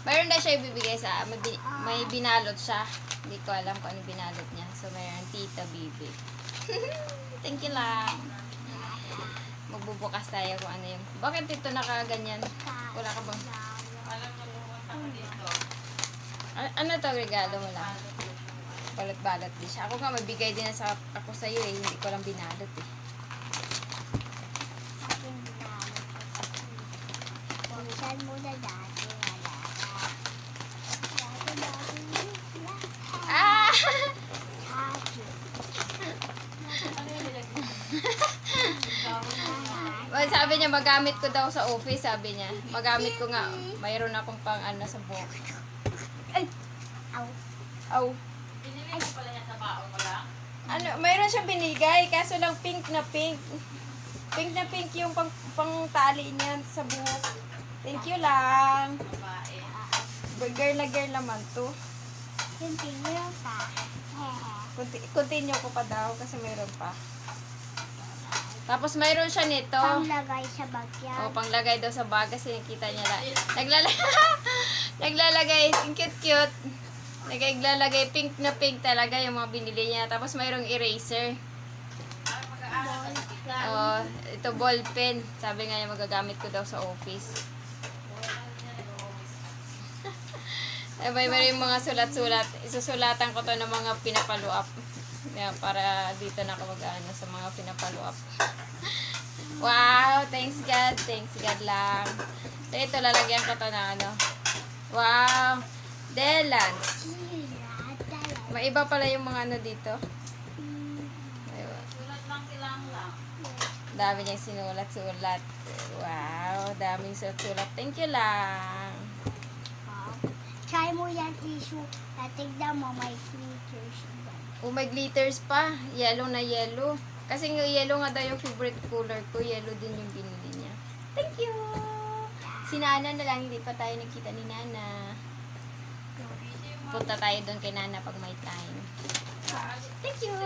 Mayroon na siya ibibigay sa, may binalot siya. Hindi ko alam kung ano binalot niya. So, mayroon Tita Bibi. Thank you lang. Magbubukas tayo kung ano yung... Bakit ito nakaganyan? Wala ka bang... Ano to, regalo mo lang? Balot-balot din siya. Ako nga, mabigay din sa ako sa'yo eh. Hindi ko lang binalot eh. Saan mo na dati? Ah! Sabi niya, magamit ko daw sa office, sabi niya. Magamit ko nga. Mayroon akong pang ano sa buhok. Ay! Aw. Aw. Binili mo pala niya sa baon mo lang? Ano, mayroon siyang binigay, kaso lang pink na pink. Pink na pink yung pang tali niya sa buhok. Thank you lang. Babae. Girl na girl naman to. Continue pa. Continue ko pa daw kasi mayroon pa. Tapos mayroon siya nito. Panglagay sa bagyan. O, panglagay daw sa bag kasi nakita niya lang. Naglalagay, ang cute-cute. Naglalagay pink na pink talaga yung mga binili niya. Tapos mayroong eraser. O, ito ball pen. Sabi nga niya magagamit ko daw sa office. May mga sulat-sulat. Isusulatan ko to ng mga pinapalo up. Yan, para dito na ako mag-ano sa mga pinapalo up. Wow! Thanks God. Thanks God lang. Ito, lalagyan ko to na ano. Wow! Delans. May iba pala yung mga ano dito. Sulat lang silang lang. Dami niyang sinulat-sulat. Wow! Daming sulat-sulat. Thank you lang. Try mo yan issue. Tignan mo may features. Oh, may glitters pa. Yellow na yellow. Kasi yung yellow nga daw yung favorite color ko. Yellow din yung binili niya. Thank you! Si Nana na lang. Hindi pa tayo nagkita ni Nana. Punta tayo doon kay Nana pag may time. Thank you!